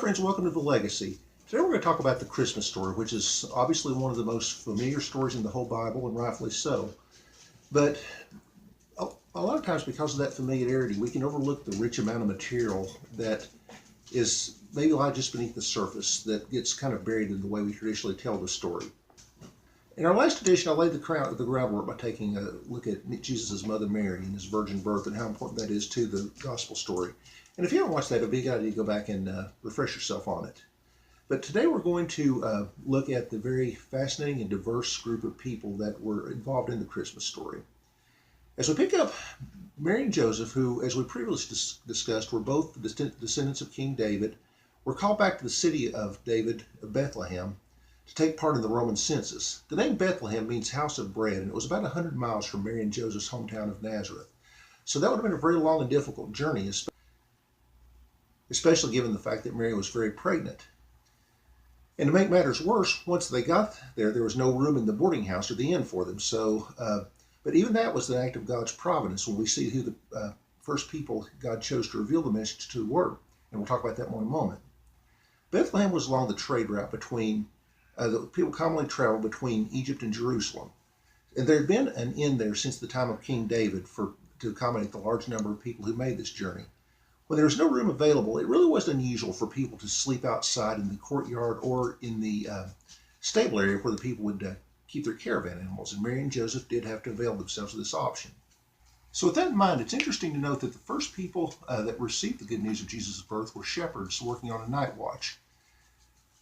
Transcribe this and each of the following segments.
friends, welcome to The Legacy. Today we're going to talk about the Christmas story, which is obviously one of the most familiar stories in the whole Bible, and rightfully so. But a lot of times because of that familiarity, we can overlook the rich amount of material that is maybe lies just beneath the surface that gets kind of buried in the way we traditionally tell the story. In our last edition, I laid the groundwork by taking a look at Jesus' mother Mary and his virgin birth and how important that is to the gospel story. And if you haven't watched that, it would be a good idea to go back and refresh yourself on it. But today we're going to look at the very fascinating and diverse group of people that were involved in the Christmas story. As we pick up Mary and Joseph, who, as we previously discussed, were both the descendants of King David, were called back to the city of David, of Bethlehem, to take part in the Roman census. The name Bethlehem means house of bread, and it was about 100 miles from Mary and Joseph's hometown of Nazareth. So that would have been a very long and difficult journey, especially given the fact that Mary was very pregnant. And to make matters worse, once they got there, there was no room in the boarding house or the inn for them. But even that was an act of God's providence when we see who the first people God chose to reveal the message to were. And we'll talk about that more in a moment. Bethlehem was along the trade route between the people commonly traveled between Egypt and Jerusalem. And there had been an inn there since the time of King David to accommodate the large number of people who made this journey. When there was no room available, it really wasn't unusual for people to sleep outside in the courtyard or in the stable area where the people would keep their caravan animals. And Mary and Joseph did have to avail themselves of this option. So with that in mind, it's interesting to note that the first people that received the good news of Jesus' birth were shepherds working on a night watch.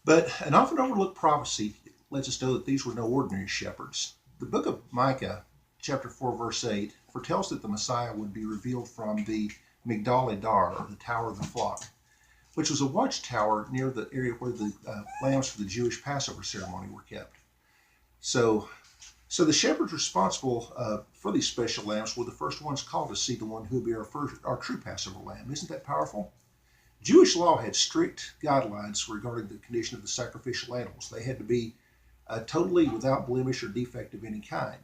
But an often overlooked prophecy lets us know that these were no ordinary shepherds. The Book of Micah, chapter 4, verse 8, foretells that the Messiah would be revealed from the Migdol Eder, or the Tower of the Flock, which was a watchtower near the area where the lambs for the Jewish Passover ceremony were kept. So the shepherds responsible for these special lambs were the first ones called to see the one who would be our true Passover lamb. Isn't that powerful? Jewish law had strict guidelines regarding the condition of the sacrificial animals. They had to be totally without blemish or defect of any kind.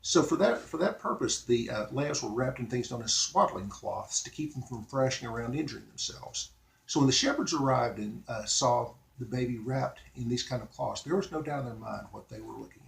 So for that purpose, the lambs were wrapped in things known as swaddling cloths to keep them from thrashing around injuring themselves. So when the shepherds arrived and saw the baby wrapped in these kind of cloths, there was no doubt in their mind what they were looking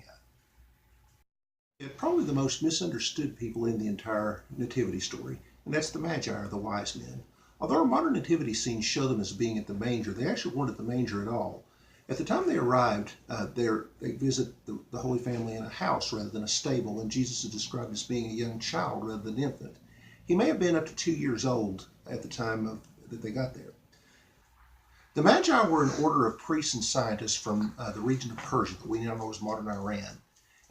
at. Probably the most misunderstood people in the entire Nativity story, and that's the Magi, or the wise men. Although our modern nativity scenes show them as being at the manger, they actually weren't at the manger at all. At the time they arrived, they visit the Holy Family in a house rather than a stable, and Jesus is described as being a young child rather than an infant. He may have been up to 2 years old at the time that they got there. The Magi were an order of priests and scientists from the region of Persia that we now know as modern Iran.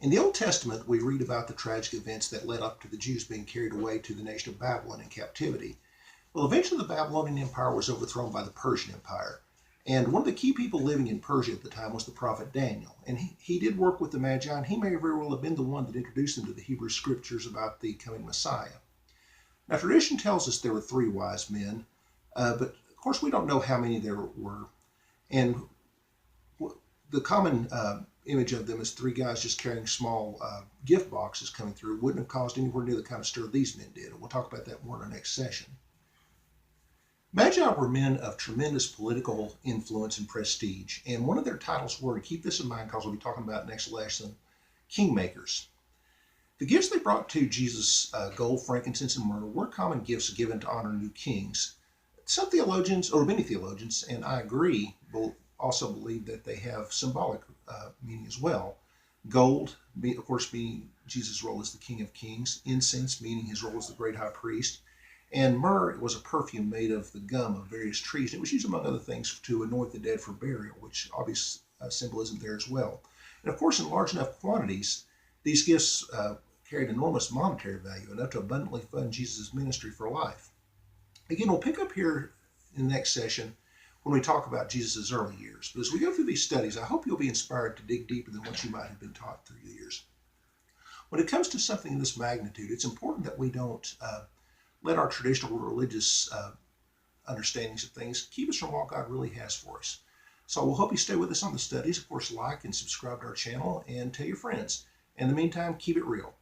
In the Old Testament, we read about the tragic events that led up to the Jews being carried away to the nation of Babylon in captivity. Well, eventually the Babylonian Empire was overthrown by the Persian Empire. And one of the key people living in Persia at the time was the prophet Daniel. And he did work with the Magi, and he may very well have been the one that introduced them to the Hebrew scriptures about the coming Messiah. Now, tradition tells us there were 3 wise men, but of course we don't know how many there were. And the common image of them as 3 guys just carrying small gift boxes coming through wouldn't have caused anywhere near the kind of stir these men did. And we'll talk about that more in our next session. Magi were men of tremendous political influence and prestige, and one of their titles were, and keep this in mind because we'll be talking about next lesson, kingmakers. The gifts they brought to Jesus, gold, frankincense, and myrrh, were common gifts given to honor new kings. Some theologians, or many theologians, and I agree, will also believe that they have symbolic meaning as well. Gold, of course, being Jesus' role as the King of Kings. Incense, meaning his role as the great high priest. And myrrh was a perfume made of the gum of various trees. It was used, among other things, to anoint the dead for burial, which obvious symbolism there as well. And of course, in large enough quantities, these gifts carried enormous monetary value, enough to abundantly fund Jesus' ministry for life. Again, we'll pick up here in the next session when we talk about Jesus' early years. But as we go through these studies, I hope you'll be inspired to dig deeper than what you might have been taught through the years. When it comes to something of this magnitude, it's important that we don't let our traditional religious understandings of things keep us from what God really has for us. So we'll hope you stay with us on the studies. Of course, like and subscribe to our channel and tell your friends. In the meantime, keep it real.